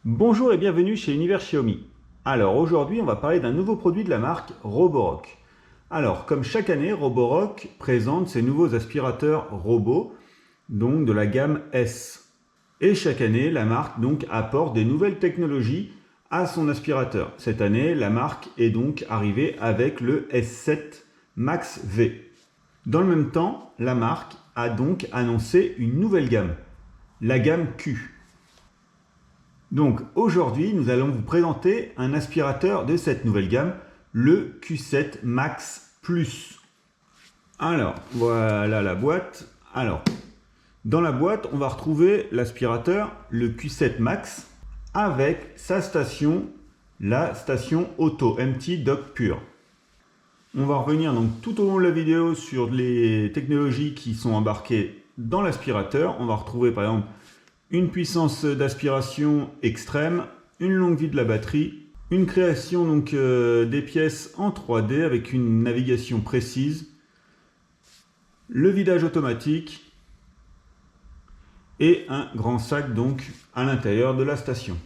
Bonjour et bienvenue chez Univers Xiaomi. Alors aujourd'hui on va parler d'un nouveau produit de la marque Roborock. Alors comme chaque année, Roborock présente ses nouveaux aspirateurs robots, donc de la gamme S. Et chaque année la marque donc apporte des nouvelles technologies à son aspirateur. Cette année la marque est donc arrivée avec le S7 Max V. Dans le même temps, la marque a donc annoncé une nouvelle gamme, la gamme Q. Donc aujourd'hui, nous allons vous présenter un aspirateur de cette nouvelle gamme, le Q7 Max Plus. Alors, voilà la boîte. Alors, dans la boîte, on va retrouver l'aspirateur, le Q7 Max, avec sa station, la station Auto MT Dock Pure. On va revenir donc tout au long de la vidéo sur les technologies qui sont embarquées dans l'aspirateur. On va retrouver par exemple une puissance d'aspiration extrême, une longue vie de la batterie, une création donc des pièces en 3D avec une navigation précise, le vidage automatique et un grand sac donc à l'intérieur de la station.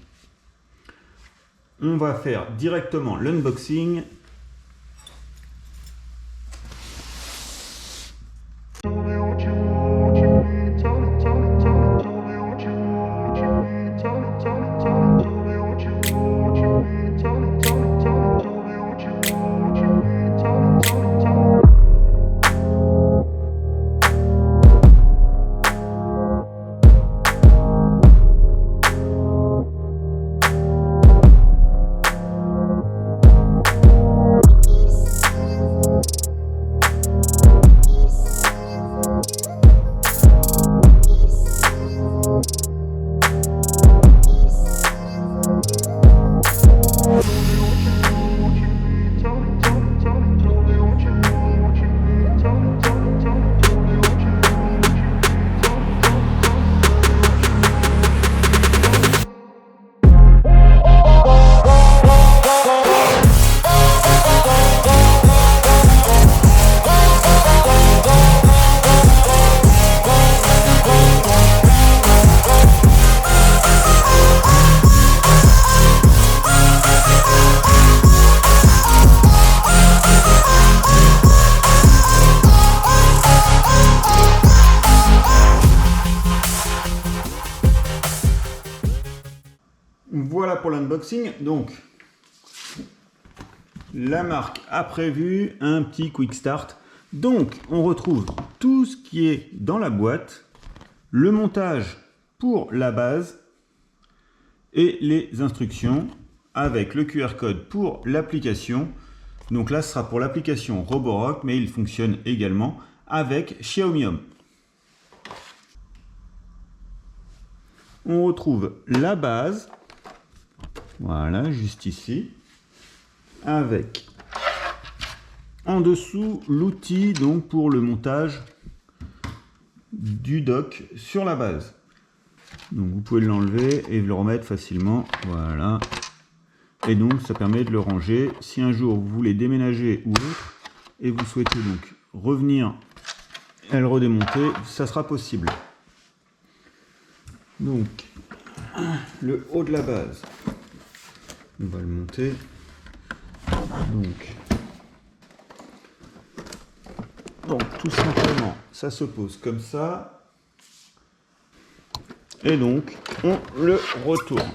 On va faire directement l'unboxing. Voilà pour l'unboxing. Donc, la marque a prévu un petit quick start. Donc, on retrouve tout ce qui est dans la boîte, le montage pour la base et les instructions avec le QR code pour l'application. Donc là, ce sera pour l'application Roborock, mais il fonctionne également avec Xiaomi Home. On retrouve la base. Voilà, juste ici, avec en dessous l'outil donc pour le montage du dock sur la base. Donc vous pouvez l'enlever et le remettre facilement, voilà. Et donc ça permet de le ranger. Si un jour vous voulez déménager ou autre et vous souhaitez donc revenir et le redémonter, ça sera possible. Donc le haut de la base. On va le monter. Donc tout simplement, ça se pose comme ça. Et donc, on le retourne.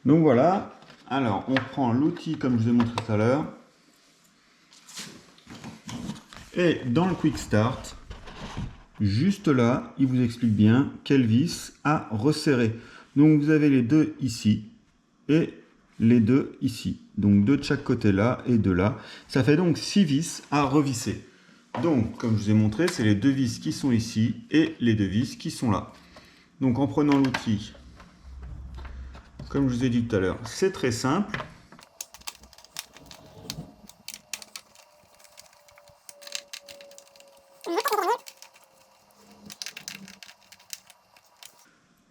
Donc voilà. Alors, on prend l'outil comme je vous ai montré tout à l'heure. Et dans le Quick Start, juste là, il vous explique bien quelle vis à resserrer. Donc vous avez les deux ici et les deux ici. Donc deux de chaque côté là et deux là. Ça fait donc 6 vis à revisser. Donc comme je vous ai montré, c'est les deux vis qui sont ici et les deux vis qui sont là. Donc en prenant l'outil, comme je vous ai dit tout à l'heure, c'est très simple.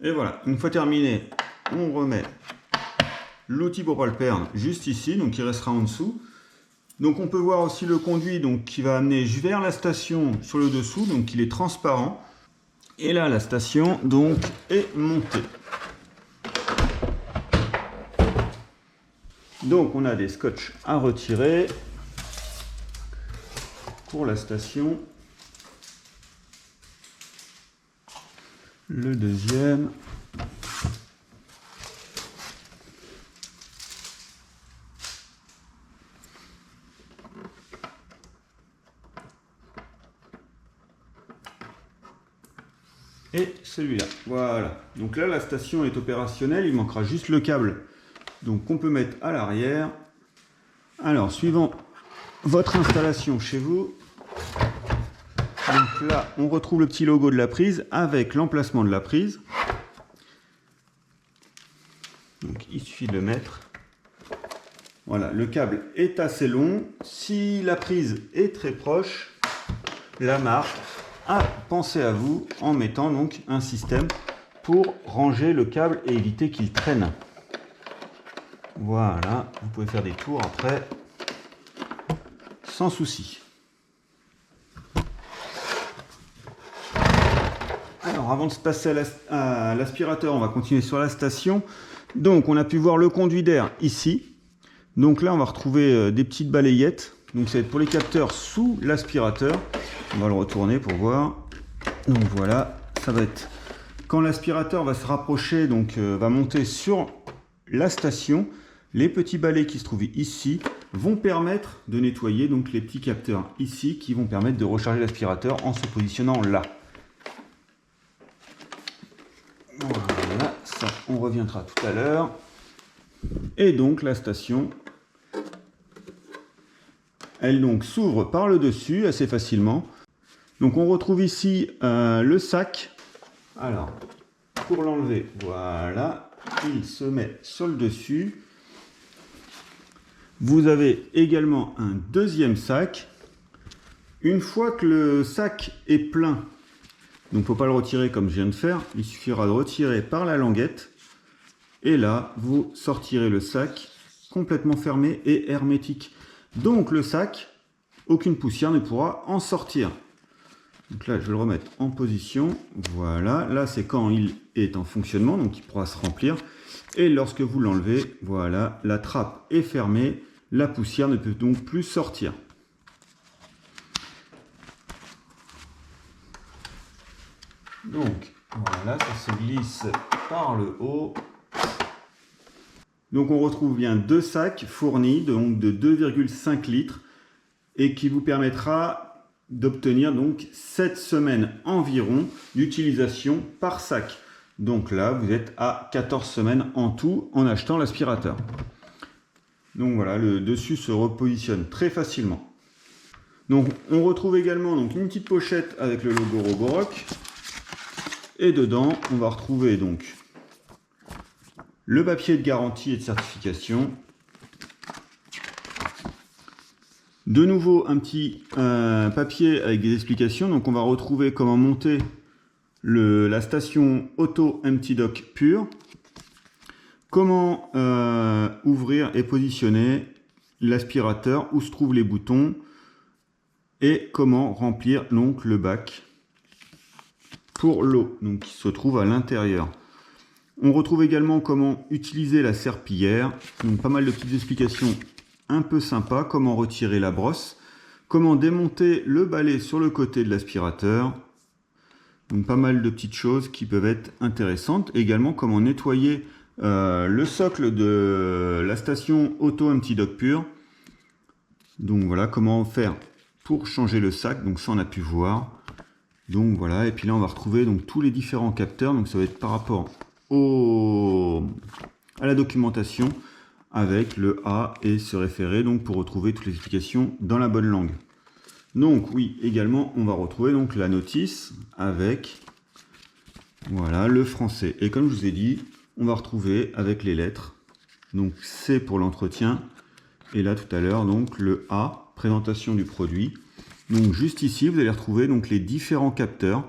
Et voilà, une fois terminé, on remet l'outil pour ne pas le perdre juste ici, donc il restera en dessous. Donc on peut voir aussi le conduit donc, qui va amener vers la station sur le dessous, donc il est transparent. Et là, la station donc est montée. Donc on a des scotch à retirer pour la station. Le deuxième. Et celui-là. Voilà. Donc là, la station est opérationnelle. Il manquera juste le câble. Donc on peut mettre à l'arrière. Alors, suivant votre installation chez vous. Donc là, on retrouve le petit logo de la prise avec l'emplacement de la prise. Donc il suffit de le mettre. Voilà, le câble est assez long. Si la prise est très proche, la marque a pensé à vous en mettant donc un système pour ranger le câble et éviter qu'il traîne. Voilà, vous pouvez faire des tours après sans souci. Alors avant de se passer à l'aspirateur, on va continuer sur la station. Donc on a pu voir le conduit d'air ici. Donc là on va retrouver des petites balayettes. Donc ça va être pour les capteurs sous l'aspirateur. On va le retourner pour voir. Donc voilà, ça va être quand l'aspirateur va se rapprocher, donc va monter sur la station. Les petits balais qui se trouvent ici vont permettre de nettoyer donc les petits capteurs ici qui vont permettre de recharger l'aspirateur en se positionnant là. Voilà, ça on reviendra tout à l'heure. Et donc la station, elle donc s'ouvre par le dessus assez facilement. Donc on retrouve ici le sac. Alors pour l'enlever, voilà, il se met sur le dessus. Vous avez également un deuxième sac. Une fois que le sac est plein, donc il ne faut pas le retirer comme je viens de faire, il suffira de retirer par la languette. Et là, vous sortirez le sac complètement fermé et hermétique. Donc le sac, aucune poussière ne pourra en sortir. Donc là, je vais le remettre en position. Voilà, là c'est quand il est en fonctionnement, donc il pourra se remplir. Et lorsque vous l'enlevez, voilà, la trappe est fermée. La poussière ne peut donc plus sortir. Donc voilà, ça se glisse par le haut. Donc on retrouve bien deux sacs fournis donc de 2,5 litres et qui vous permettra d'obtenir donc 7 semaines environ d'utilisation par sac. Donc là, vous êtes à 14 semaines en tout en achetant l'aspirateur. Donc voilà, le dessus se repositionne très facilement. Donc on retrouve également donc une petite pochette avec le logo Roborock. Et dedans, on va retrouver donc le papier de garantie et de certification. De nouveau, un petit papier avec des explications. Donc on va retrouver comment monter la station auto Empty Dock pure. Comment ouvrir et positionner l'aspirateur, où se trouvent les boutons. Et comment remplir donc le bac pour l'eau, donc qui se trouve à l'intérieur. On retrouve également comment utiliser la serpillière, donc pas mal de petites explications un peu sympas, comment retirer la brosse, comment démonter le balai sur le côté de l'aspirateur, donc pas mal de petites choses qui peuvent être intéressantes, également comment nettoyer le socle de la station auto Empty Dock pure, donc voilà comment faire pour changer le sac, donc ça on a pu voir. Donc voilà, et puis là on va retrouver donc tous les différents capteurs, donc ça va être par rapport à la documentation avec le A et se référer donc pour retrouver toutes les explications dans la bonne langue. Donc oui, également on va retrouver donc la notice avec voilà le français. Et comme je vous ai dit, on va retrouver avec les lettres, donc C pour l'entretien, et là tout à l'heure donc le A, présentation du produit. Donc juste ici, vous allez retrouver donc les différents capteurs,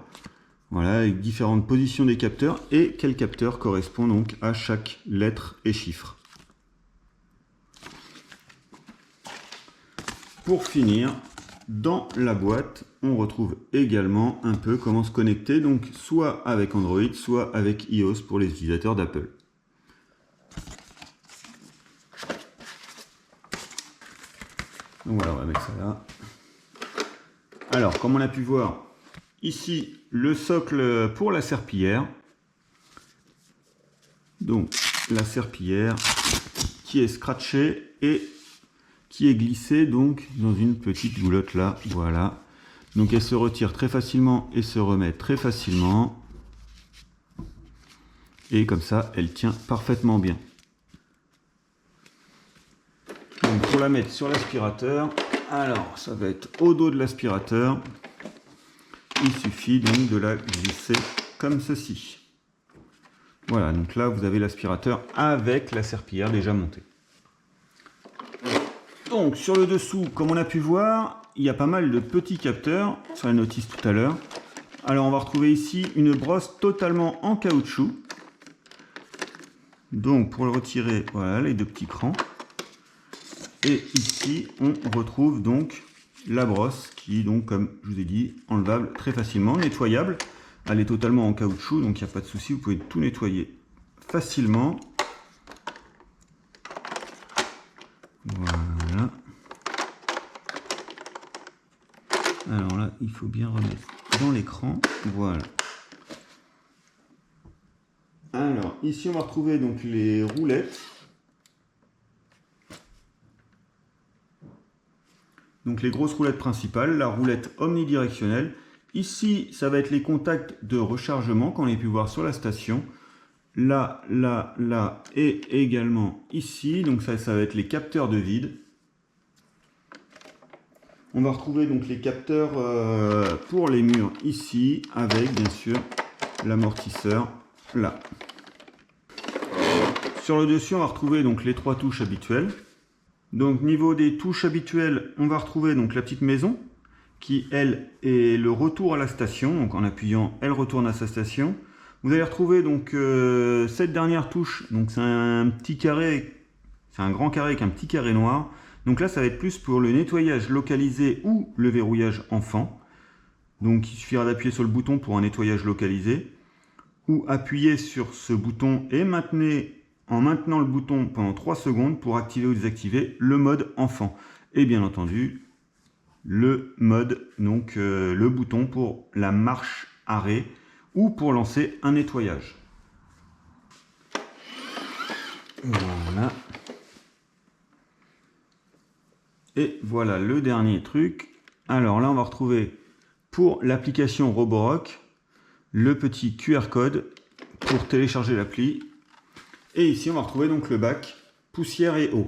voilà, avec différentes positions des capteurs et quel capteur correspond donc à chaque lettre et chiffre. Pour finir, dans la boîte, on retrouve également un peu comment se connecter, donc soit avec Android, soit avec iOS pour les utilisateurs d'Apple. Donc voilà, on va mettre ça là. Alors, comme on a pu voir, ici, le socle pour la serpillière. Donc, la serpillière qui est scratchée et qui est glissée donc dans une petite goulotte là. Voilà. Donc, elle se retire très facilement et se remet très facilement. Et comme ça, elle tient parfaitement bien. Donc, pour la mettre sur l'aspirateur, alors ça va être au dos de l'aspirateur. Il suffit donc de la glisser comme ceci. Voilà, donc là vous avez l'aspirateur avec la serpillière déjà montée. Donc sur le dessous, comme on a pu voir, il y a pas mal de petits capteurs sur la notice tout à l'heure. Alors on va retrouver ici une brosse totalement en caoutchouc. Donc pour le retirer, voilà les deux petits crans. Et ici, on retrouve donc la brosse qui, donc, comme je vous ai dit, enlevable très facilement, nettoyable. Elle est totalement en caoutchouc, donc il n'y a pas de souci, vous pouvez tout nettoyer facilement. Voilà. Alors là, il faut bien remettre dans l'écran. Voilà. Alors, ici, on va retrouver donc les roulettes. Donc les grosses roulettes principales, la roulette omnidirectionnelle. Ici, ça va être les contacts de rechargement qu'on a pu voir sur la station. Là, là, là et également ici. Donc ça va être les capteurs de vide. On va retrouver donc les capteurs pour les murs ici, avec bien sûr l'amortisseur là. Sur le dessus, on va retrouver donc les trois touches habituelles. Donc niveau des touches habituelles, on va retrouver donc la petite maison qui elle est le retour à la station. Donc en appuyant, elle retourne à sa station. Vous allez retrouver donc cette dernière touche. Donc c'est un petit carré, c'est un grand carré avec un petit carré noir. Donc là ça va être plus pour le nettoyage localisé ou le verrouillage enfant. Donc il suffira d'appuyer sur le bouton pour un nettoyage localisé ou appuyer sur ce bouton et en maintenant le bouton pendant 3 secondes pour activer ou désactiver le mode enfant. Et bien entendu, le mode, donc le bouton pour la marche arrêt ou pour lancer un nettoyage. Voilà. Et voilà le dernier truc. Alors là, on va retrouver pour l'application Roborock le petit QR code pour télécharger l'appli. Et ici, on va retrouver donc le bac poussière et eau.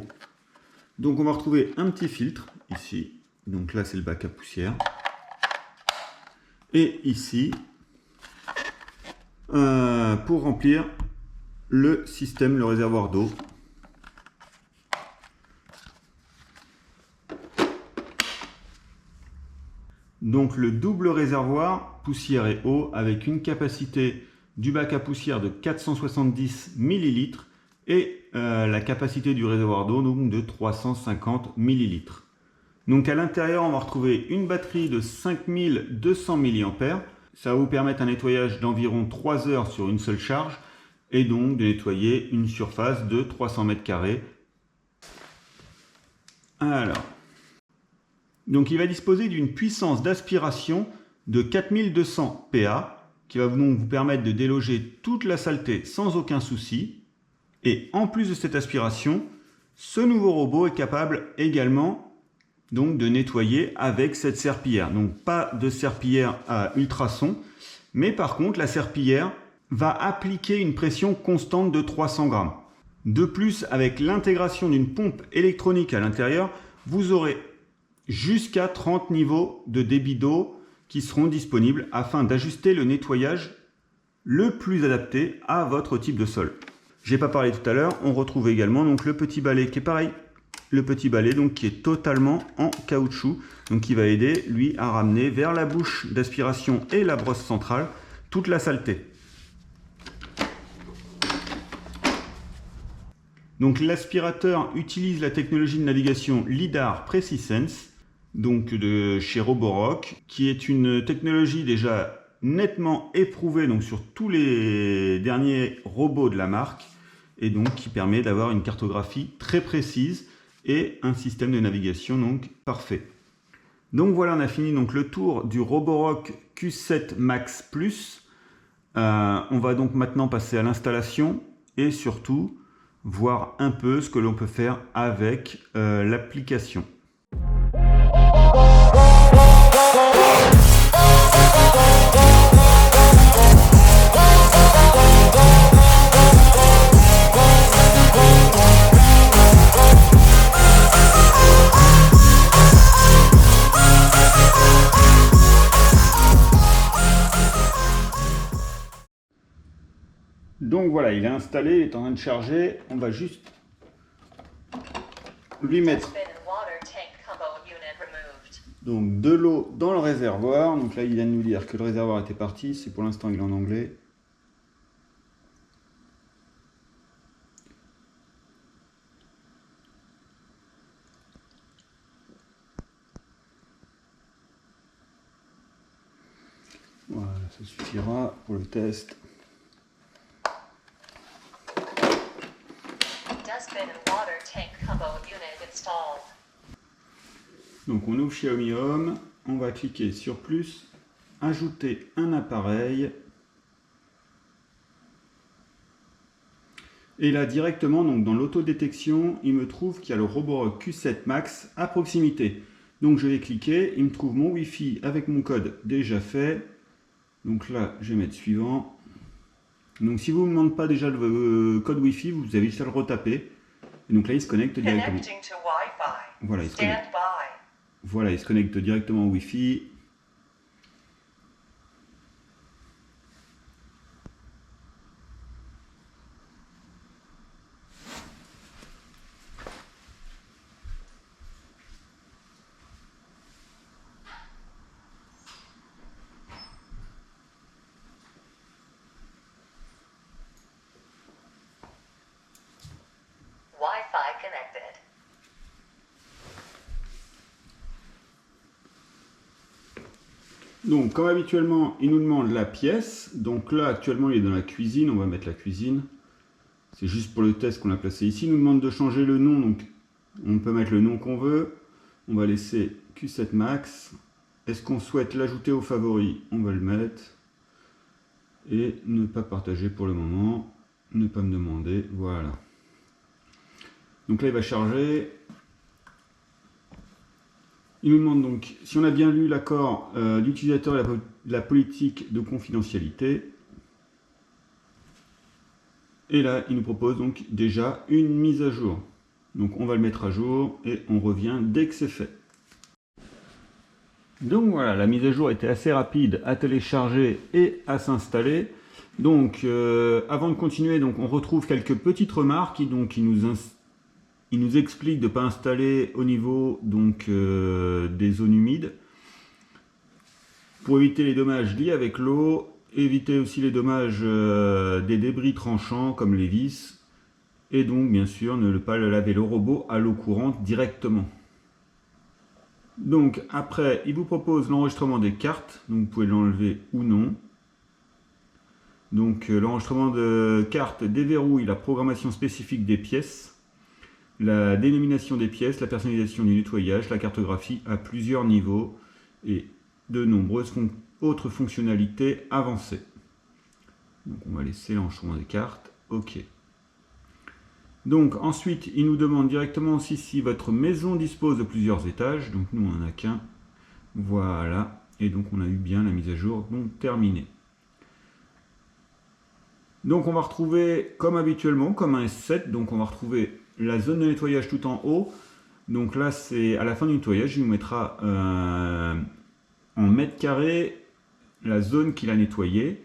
Donc, on va retrouver un petit filtre ici. Donc là, c'est le bac à poussière. Et ici, pour remplir le système, le réservoir d'eau. Donc, le double réservoir poussière et eau avec une capacité du bac à poussière de 470 ml et la capacité du réservoir d'eau donc de 350 ml. Donc à l'intérieur, on va retrouver une batterie de 5200 mAh. Ça va vous permettre un nettoyage d'environ 3 heures sur une seule charge et donc de nettoyer une surface de 300 m². Alors, donc il va disposer d'une puissance d'aspiration de 4200 PA qui va donc vous permettre de déloger toute la saleté sans aucun souci. Et en plus de cette aspiration, ce nouveau robot est capable également donc de nettoyer avec cette serpillière. Donc pas de serpillière à ultrasons, mais par contre la serpillière va appliquer une pression constante de 300 grammes. De plus, avec l'intégration d'une pompe électronique à l'intérieur, vous aurez jusqu'à 30 niveaux de débit d'eau qui seront disponibles afin d'ajuster le nettoyage le plus adapté à votre type de sol. J'ai pas parlé tout à l'heure, on retrouve également donc le petit balai qui est pareil. Le petit balai donc qui est totalement en caoutchouc, donc qui va aider lui à ramener vers la bouche d'aspiration et la brosse centrale toute la saleté. Donc l'aspirateur utilise la technologie de navigation LiDAR PreciSense. donc de chez Roborock, qui est une technologie déjà nettement éprouvée donc sur tous les derniers robots de la marque, et donc qui permet d'avoir une cartographie très précise et un système de navigation donc parfait. Donc voilà, on a fini donc le tour du Roborock Q7 Max Plus. On va donc maintenant passer à l'installation et surtout voir un peu ce que l'on peut faire avec l'application. Donc voilà, il est installé, il est en train de charger. On va juste lui mettre donc de l'eau dans le réservoir. Donc là, il vient de nous dire que le réservoir était parti. C'est pour l'instant, il est en anglais. Voilà, ça suffira pour le test. Donc on ouvre Xiaomi Home, on va cliquer sur plus, ajouter un appareil. Et là directement donc dans l'autodétection, il me trouve qu'il y a le Roborock Q7 Max à proximité. Donc je vais cliquer, il me trouve mon Wi-Fi avec mon code déjà fait. Donc là je vais mettre suivant. Donc si vous ne me demandez pas déjà le code Wi-Fi, vous avez juste à le retaper. Et donc là il se connecte directement. Voilà, il se connecte. Voilà, il se connecte directement au Wi-Fi. Wi-Fi connected. Donc, comme habituellement, il nous demande la pièce. Donc là, actuellement, il est dans la cuisine. On va mettre la cuisine. C'est juste pour le test qu'on l'a placé ici. Il nous demande de changer le nom. Donc, on peut mettre le nom qu'on veut. On va laisser Q7 Max. Est-ce qu'on souhaite l'ajouter aux favoris? On va le mettre. Et ne pas partager pour le moment. Ne pas me demander. Voilà. Donc là, il va charger. Il nous demande donc si on a bien lu l'accord d'utilisateur et la politique de confidentialité. Et là, il nous propose donc déjà une mise à jour. Donc on va le mettre à jour et on revient dès que c'est fait. Donc voilà, la mise à jour était assez rapide à télécharger et à s'installer. Donc avant de continuer, donc, on retrouve quelques petites remarques qui nous explique de ne pas installer au niveau donc, des zones humides pour éviter les dommages liés avec l'eau, éviter aussi les dommages des débris tranchants comme les vis, et donc bien sûr ne pas laver le robot à l'eau courante directement. Donc après, il vous propose l'enregistrement des cartes, donc vous pouvez l'enlever ou non. Donc l'enregistrement de cartes déverrouille la programmation spécifique des pièces, la dénomination des pièces, la personnalisation du nettoyage, la cartographie à plusieurs niveaux et de nombreuses autres fonctionnalités avancées. Donc on va laisser l'enregistrement des cartes. OK. Donc ensuite, il nous demande directement aussi si votre maison dispose de plusieurs étages. Donc nous, on n'en a qu'un. Voilà. Et donc on a eu bien la mise à jour donc terminée. Donc on va retrouver, comme habituellement, comme un S7, donc on va retrouver la zone de nettoyage tout en haut. Donc là, c'est à la fin du nettoyage, il nous mettra en mètres carrés la zone qu'il a nettoyée.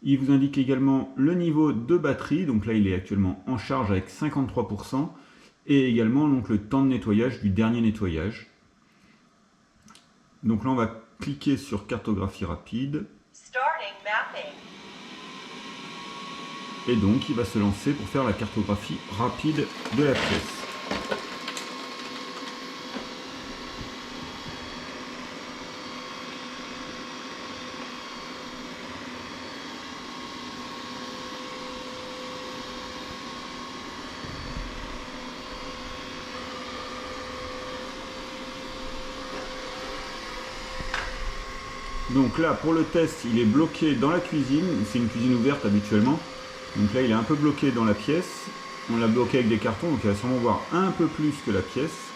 Il vous indique également le niveau de batterie, donc là il est actuellement en charge avec 53%, et également donc, le temps de nettoyage du dernier nettoyage. Donc là on va cliquer sur cartographie rapide. Starting mapping. Et donc il va se lancer pour faire la cartographie rapide de la pièce. Donc là, pour le test, il est bloqué dans la cuisine. C'est une cuisine ouverte habituellement. Donc là, il est un peu bloqué dans la pièce. On l'a bloqué avec des cartons, donc il va sûrement voir un peu plus que la pièce.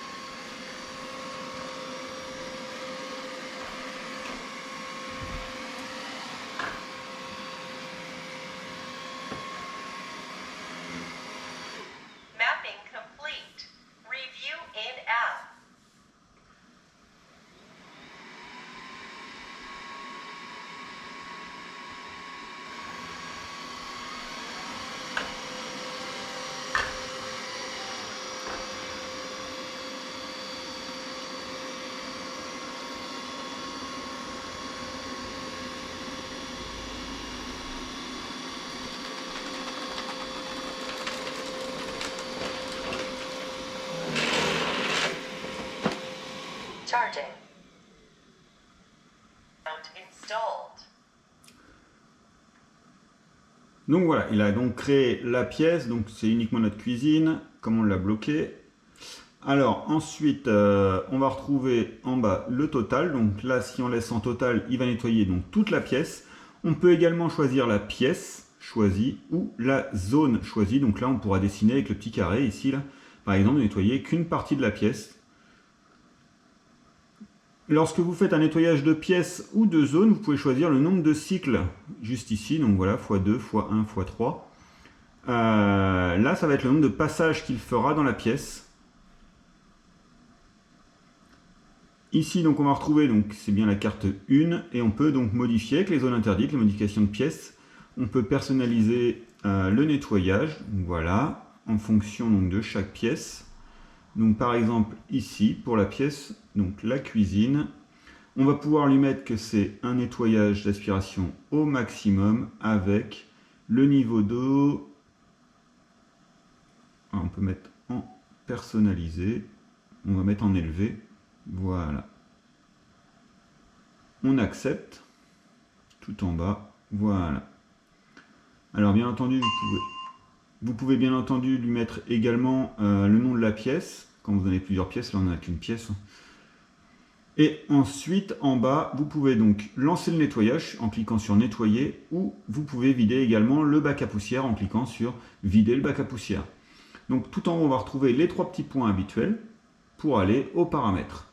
Mapping complete. Review in app. Charging. Mount installed. Donc voilà, il a donc créé la pièce, donc c'est uniquement notre cuisine, comme on l'a bloqué. Alors ensuite, on va retrouver en bas le total. Donc là, si on laisse en total, il va nettoyer donc toute la pièce. On peut également choisir la pièce choisie ou la zone choisie. Donc là, on pourra dessiner avec le petit carré ici, là, par exemple, nettoyer qu'une partie de la pièce. Lorsque vous faites un nettoyage de pièces ou de zones, vous pouvez choisir le nombre de cycles juste ici. Donc voilà, x2, x1, x3. Là, ça va être le nombre de passages qu'il fera dans la pièce. Ici, donc, on va retrouver, donc c'est bien la carte 1, et on peut donc modifier avec les zones interdites, les modifications de pièces. On peut personnaliser le nettoyage, donc, voilà, en fonction donc, de chaque pièce. Donc par exemple ici, pour la pièce, donc la cuisine, on va pouvoir lui mettre que c'est un nettoyage d'aspiration au maximum avec le niveau d'eau. On peut mettre en personnalisé, on va mettre en élevé, voilà. On accepte, tout en bas, voilà. Alors bien entendu, vous pouvez bien entendu lui mettre également le nom de la pièce. Quand vous avez plusieurs pièces, là on n'a qu'une pièce. Et ensuite, en bas, vous pouvez donc lancer le nettoyage en cliquant sur nettoyer, ou vous pouvez vider également le bac à poussière en cliquant sur vider le bac à poussière. Donc tout en haut, on va retrouver les trois petits points habituels pour aller aux paramètres.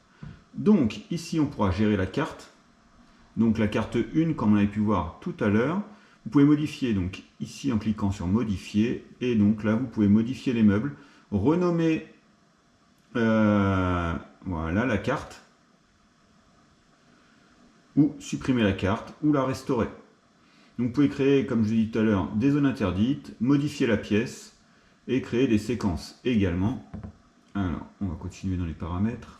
Donc ici, on pourra gérer la carte. Donc la carte 1, comme on avait pu voir tout à l'heure. Vous pouvez modifier donc ici en cliquant sur modifier, et donc là vous pouvez modifier les meubles, renommer voilà, la carte, ou supprimer la carte, ou la restaurer. Donc vous pouvez créer, comme je l'ai dit tout à l'heure, des zones interdites, modifier la pièce, et créer des séquences également. Alors, on va continuer dans les paramètres.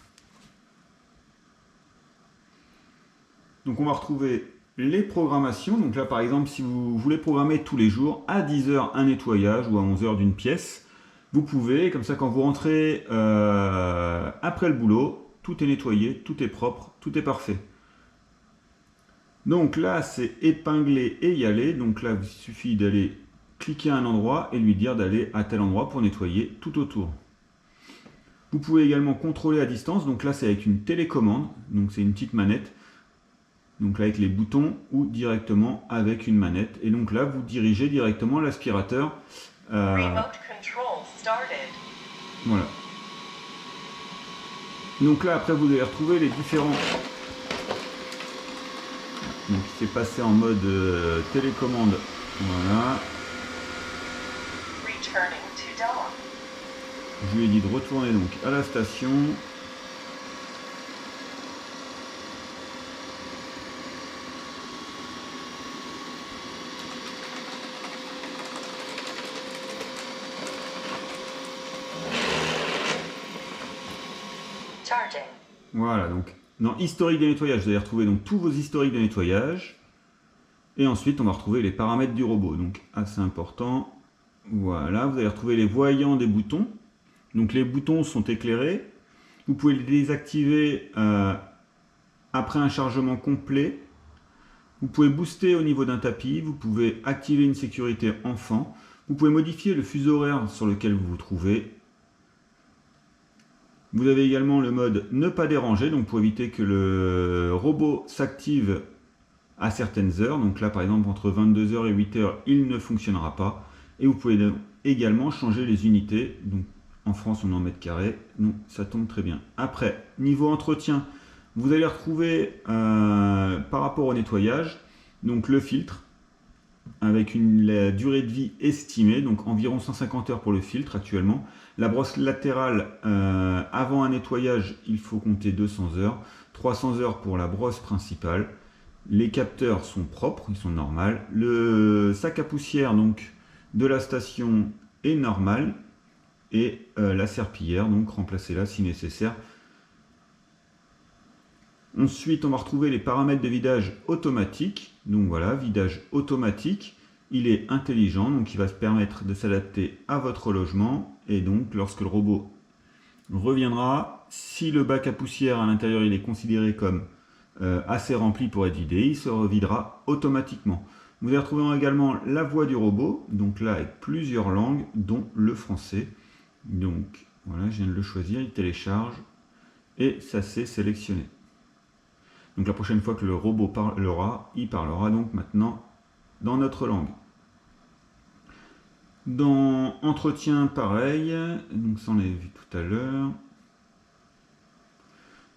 Donc on va retrouver les programmations. Donc là par exemple, si vous voulez programmer tous les jours à 10 h un nettoyage ou à 11 h d'une pièce, vous pouvez, comme ça quand vous rentrez après le boulot, tout est nettoyé, tout est propre, tout est parfait. Donc là c'est épingler et y aller. Donc là il suffit d'aller cliquer à un endroit et lui dire d'aller à tel endroit pour nettoyer tout autour. Vous pouvez également contrôler à distance. Donc là c'est avec une télécommande, donc c'est une petite manette. Donc là avec les boutons ou directement avec une manette. Et donc là vous dirigez directement l'aspirateur. Remote control started. Voilà. Donc là après vous allez retrouver les différents. Donc il s'est passé en mode télécommande. Voilà. Returning to dock. Je lui ai dit de retourner donc à la station. Charging. Voilà, donc dans historique de nettoyage, vous allez retrouver donc tous vos historiques de nettoyage. Et ensuite, on va retrouver les paramètres du robot. Donc assez important. Voilà, vous allez retrouver les voyants des boutons. Donc les boutons sont éclairés. Vous pouvez les désactiver après un chargement complet. Vous pouvez booster au niveau d'un tapis. Vous pouvez activer une sécurité enfant. Vous pouvez modifier le fuseau horaire sur lequel vous vous trouvez. Vous avez également le mode ne pas déranger, donc pour éviter que le robot s'active à certaines heures. Donc là, par exemple, entre 22 h et 8 h, il ne fonctionnera pas. Et vous pouvez également changer les unités. Donc en France, on est en mètres carrés. Donc ça tombe très bien. Après, niveau entretien, vous allez retrouver par rapport au nettoyage, donc le filtre avec la durée de vie estimée, donc environ 150 heures pour le filtre actuellement. La brosse latérale, avant un nettoyage, il faut compter 200 heures. 300 heures pour la brosse principale. Les capteurs sont propres, ils sont normaux. Le sac à poussière donc, de la station est normal. Et la serpillière, donc remplacez-la si nécessaire. Ensuite, on va retrouver les paramètres de vidage automatique. Donc voilà, vidage automatique. Il est intelligent, donc il va se permettre de s'adapter à votre logement. Et donc, lorsque le robot reviendra, si le bac à poussière à l'intérieur il est considéré comme assez rempli pour être vidé, il se revidera automatiquement. Vous allez retrouver également la voix du robot, donc là avec plusieurs langues, dont le français. Donc voilà, je viens de le choisir, il télécharge et ça s'est sélectionné. Donc la prochaine fois que le robot parlera, il parlera donc maintenant dans notre langue. Dans entretien, pareil, donc ça on l'avait vu tout à l'heure.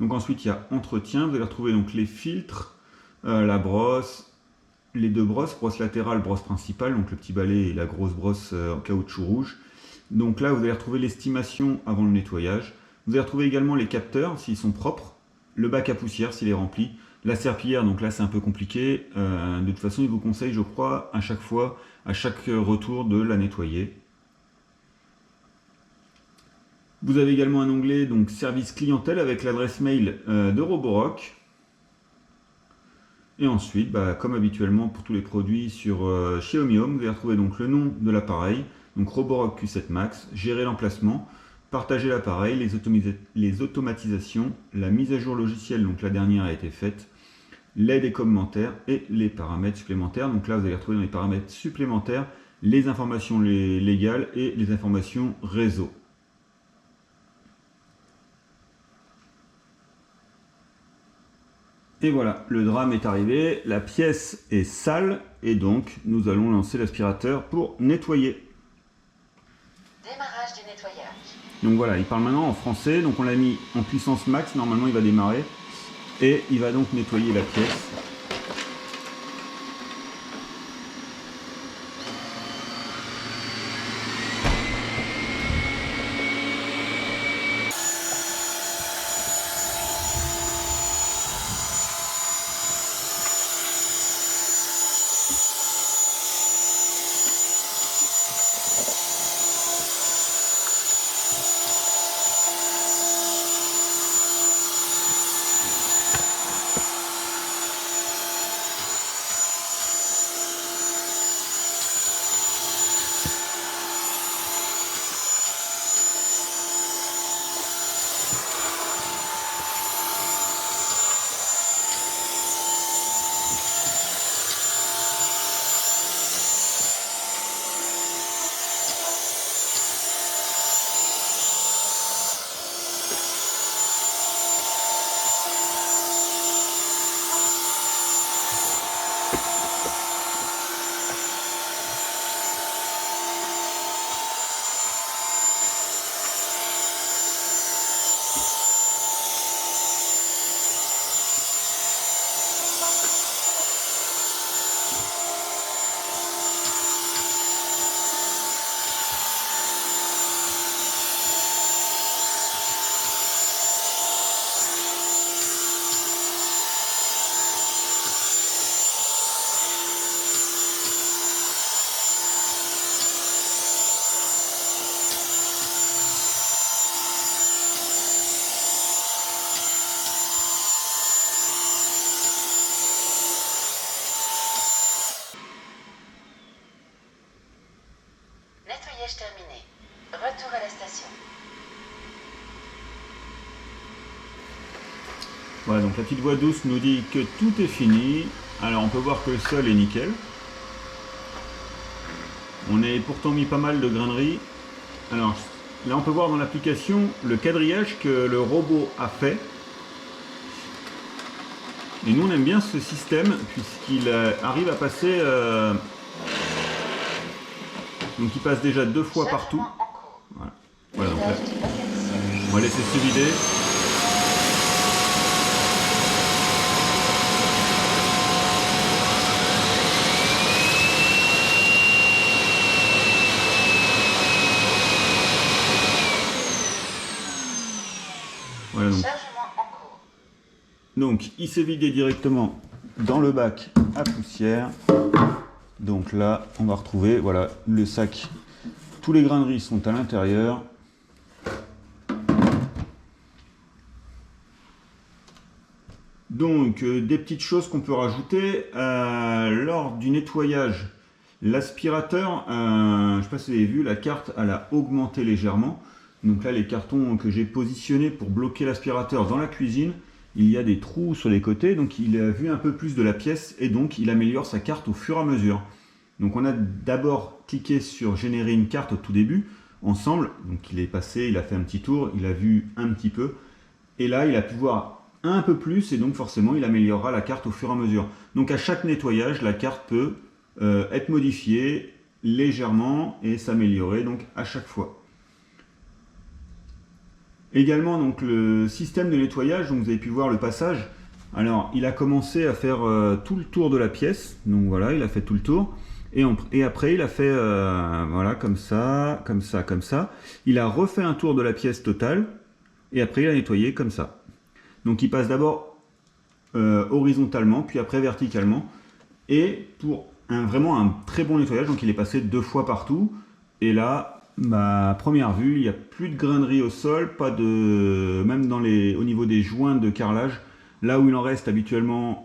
Donc ensuite il y a entretien, vous allez retrouver donc les filtres, la brosse, les deux brosses, brosse latérale, brosse principale, donc le petit balai et la grosse brosse en caoutchouc rouge. Donc là vous allez retrouver l'estimation avant le nettoyage. Vous allez retrouver également les capteurs s'ils sont propres, le bac à poussière s'il est rempli, la serpillière, donc là c'est un peu compliqué, de toute façon il vous conseille je crois à chaque fois, à chaque retour de la nettoyer. Vous avez également un onglet donc service clientèle avec l'adresse mail de Roborock. Et ensuite, comme habituellement pour tous les produits sur Xiaomi Home, vous allez retrouver donc le nom de l'appareil, donc Roborock Q7 Max, gérer l'emplacement, partager l'appareil, les automatisations, la mise à jour logicielle, donc la dernière a été faite, l'aide et commentaires et les paramètres supplémentaires. Donc là, vous allez retrouver dans les paramètres supplémentaires les informations légales et les informations réseau. Et voilà, le drame est arrivé, la pièce est sale et donc nous allons lancer l'aspirateur pour nettoyer. Démarrage du nettoyage. Donc voilà, il parle maintenant en français, donc on l'a mis en puissance max, normalement il va démarrer et il va donc nettoyer la pièce. Nettoyage terminé. Retour à la station. Voilà, donc la petite voix douce nous dit que tout est fini. Alors on peut voir que le sol est nickel. On a pourtant mis pas mal de graineries. Alors là on peut voir dans l'application le quadrillage que le robot a fait. Et nous on aime bien ce système puisqu'il arrive à passer... donc il passe déjà 2 fois partout. Voilà. Voilà, donc là, on va laisser se vider. Voilà, donc il s'est vidé directement dans le bac à poussière. Donc là, on va retrouver, voilà, le sac. Tous les grains de riz sont à l'intérieur. Donc, des petites choses qu'on peut rajouter lors du nettoyage. L'aspirateur, je ne sais pas si vous avez vu, la carte elle a augmenté légèrement. Donc là, les cartons que j'ai positionnés pour bloquer l'aspirateur dans la cuisine, il y a des trous sur les côtés, donc il a vu un peu plus de la pièce et donc il améliore sa carte au fur et à mesure. Donc on a d'abord cliqué sur générer une carte au tout début, ensemble, donc il est passé, il a fait un petit tour, il a vu un petit peu, et là il a pu voir un peu plus et donc forcément il améliorera la carte au fur et à mesure. Donc à chaque nettoyage, la carte peut être modifiée légèrement et s'améliorer donc à chaque fois. Également donc le système de nettoyage, donc vous avez pu voir le passage. Alors il a commencé à faire tout le tour de la pièce, donc voilà, il a fait tout le tour. Et après il a fait voilà, comme ça, comme ça, comme ça. Il a refait un tour de la pièce totale et après il a nettoyé comme ça. Donc il passe d'abord horizontalement puis après verticalement. Et pour vraiment un très bon nettoyage, donc il est passé 2 fois partout. Et là, à première vue, il n'y a plus de grainerie au sol, pas de, même au niveau des joints de carrelage, là où il en reste habituellement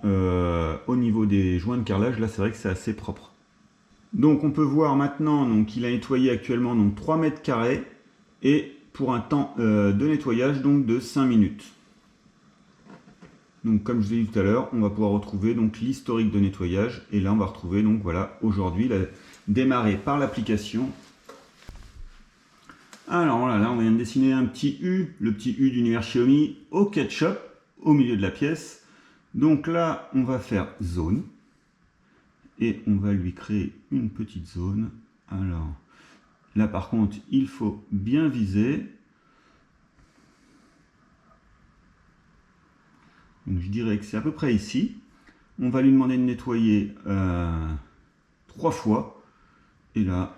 au niveau des joints de carrelage, là c'est vrai que c'est assez propre. Donc on peut voir maintenant qu'il a nettoyé actuellement donc 3 mètres carrés et pour un temps de nettoyage donc de 5 minutes. Donc comme je vous ai dit tout à l'heure, on va pouvoir retrouver donc l'historique de nettoyage et là on va retrouver donc voilà aujourd'hui démarré par l'application. Alors là on vient de dessiner un petit U, le petit U d'univers Xiaomi au ketchup au milieu de la pièce. Donc là on va faire zone et on va lui créer une petite zone. Alors là par contre il faut bien viser. Donc je dirais que c'est à peu près ici. On va lui demander de nettoyer 3 fois. Et là...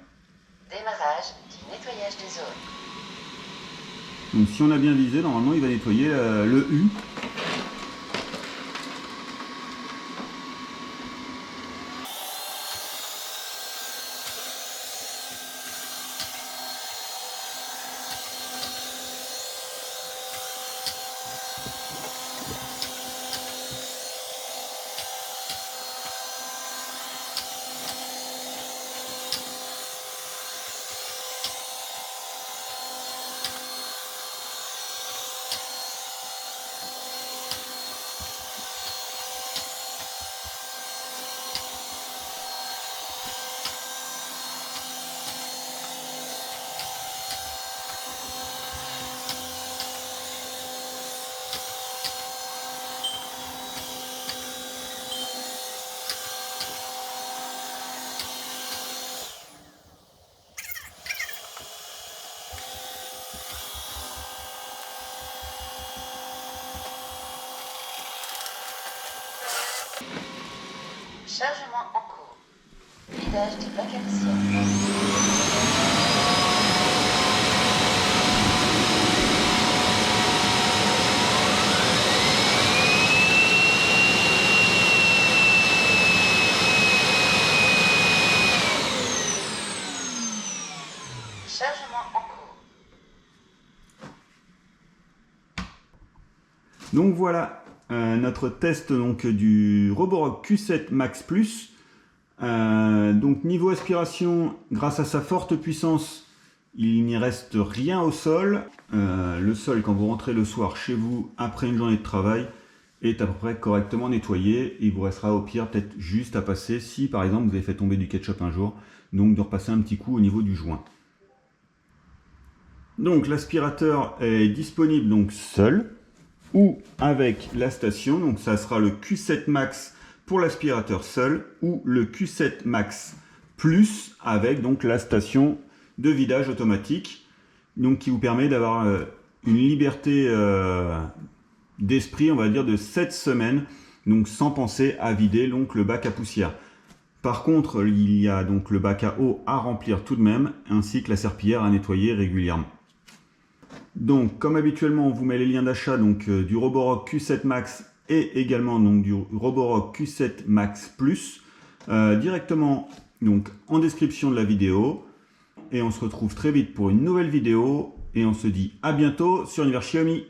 Démarrage du nettoyage des zones. Donc si on a bien visé, normalement il va nettoyer le U. Chargement en cours. Vidage du bac à poussière. Chargement en cours. Donc voilà notre test donc, du Roborock Q7 Max Plus. Donc niveau aspiration, grâce à sa forte puissance, il n'y reste rien au sol. Le sol, quand vous rentrez le soir chez vous après une journée de travail, est à peu près correctement nettoyé. Il vous restera au pire peut-être juste à passer si par exemple vous avez fait tomber du ketchup un jour, donc de repasser un petit coup au niveau du joint. Donc l'aspirateur est disponible donc seul. ou avec la station. Donc ça sera le Q7 Max pour l'aspirateur seul ou le Q7 Max Plus avec donc la station de vidage automatique, donc qui vous permet d'avoir une liberté d'esprit, on va dire, de 7 semaines, donc sans penser à vider donc le bac à poussière. Par contre, il y a donc le bac à eau à remplir tout de même, ainsi que la serpillière à nettoyer régulièrement. Donc, comme habituellement, on vous met les liens d'achat du Roborock Q7 Max et également donc du Roborock Q7 Max Plus directement donc en description de la vidéo. Et on se retrouve très vite pour une nouvelle vidéo et on se dit à bientôt sur Univers Xiaomi.